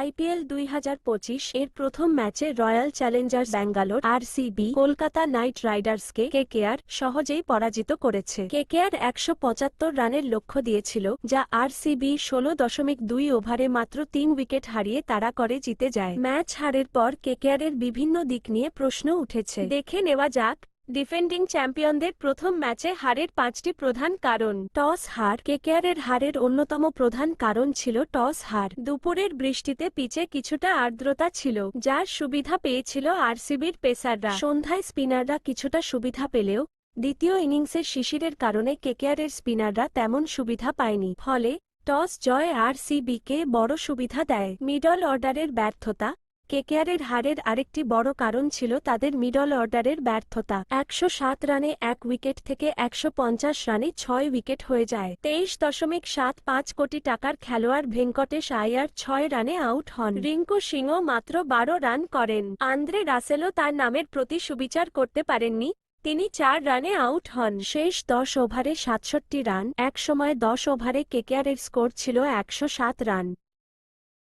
IPL 2025 এর প্রথম ম্যাচে Royal Challengers Bangalore RCB Kolkata Knight রাইডার্সকে কেকেআর সহজেই পরাজিত করেছে। কেকেআর 175 রানের লক্ষ্য দিয়েছিল, যা আরসিবি 16.2 ওভারে মাত্র 3 উইকেট হারিয়ে তাড়া করে জিতে যায়। ম্যাচ হারের পর কেকেআরের বিভিন্ন দিক নিয়ে প্রশ্ন উঠেছে। দেখে নেওয়া যাক ডিফেন্ডিং চ্যাম্পিয়নদের প্রথম ম্যাচে হারের 5টি প্রধান কারণ। টস হার। কেকেআরের হারের অন্যতম প্রধান কারণ ছিল টস হার। দুপুরের বৃষ্টিতে পিচে কিছুটা আর্দ্রতা ছিল, যার সুবিধা পেয়েছিল আরসিবির পেসাররা। সন্ধ্যায় স্পিনাররা কিছুটা সুবিধা পেলেও দ্বিতীয় ইনিংসের শিশিরের কারণে কেকেআরের স্পিনাররা তেমন সুবিধা পায়নি। ফলে টস জয় আরসিবিকে বড় সুবিধা দেয়। মিডল অর্ডারের ব্যর্থতা। কেকেআরের হারের আরেকটি বড় কারণ ছিল তাদের মিডল অর্ডারের ব্যর্থতা। 107 রানে 1 উইকেট থেকে 150 রানে 6 উইকেট হয়ে যায়। 23.75 কোটি টাকার খেলোয়াড় ভেঙ্কটেশ আয়ার 6 রানে আউট হন। রিঙ্কু সিংও মাত্র 12 রান করেন। আন্দ্রে রাসেলও তার নামের প্রতি সুবিচার করতে পারেননি, তিনি 4 রানে আউট হন। শেষ 10 ওভারে 67 রান। এক সময় 10 ওভারে কেকেআরের স্কোর ছিল 107 রান।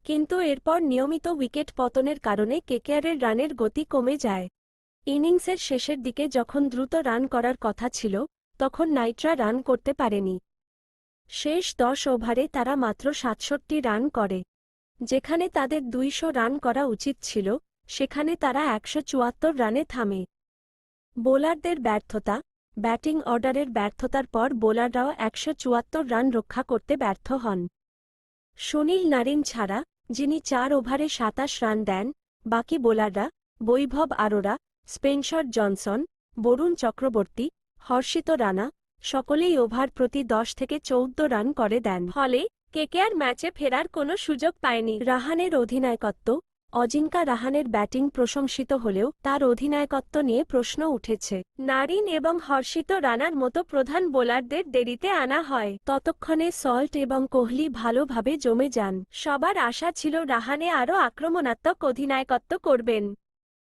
কিন্তু এরপর নিয়মিত উইকেট পতনের কারণে কেকেআরের রানের গতি কমে যায়। ইনিংসের শেষের দিকে যখন দ্রুত রান করার কথা ছিল, তখন নাইটরা রান করতে পারেনি। শেষ 10 ওভারে তারা মাত্র 67 রান করে। যেখানে তাদের 200 রান করা উচিত ছিল, সেখানে তারা 174 রানে থামে। বোলারদের ব্যর্থতা। ব্যাটিং অর্ডারের ব্যর্থতার পর বোলাররাও 174 রান রক্ষা করতে ব্যর্থ হন। সুনীল নারিন ছাড়া, যিনি 4 ওভারে 27 রান দেন, বাকি বোলাররা বৈভব আরোরা, স্পেন্সার জনসন, বরুণ চক্রবর্তী, হর্ষিত রানা সকলেই ওভার প্রতি 10 থেকে 14 রান করে দেন। ফলে কেকেআর ম্যাচে ফেরার কোনো সুযোগ পায়নি। রাহানের অধিনায়কত্ব। অজিঙ্কা রাহানের ব্যাটিং প্রশংসিত হলেও তার অধিনায়কত্ব নিয়ে প্রশ্ন উঠেছে। নারিন এবং হর্ষিত রানার মতো প্রধান বোলারদের দেরিতে আনা হয়। ততক্ষণে সল্ট এবং কোহলি ভালোভাবে জমে যান। সবার আশা ছিল রাহানে আরও আক্রমণাত্মক অধিনায়কত্ব করবেন।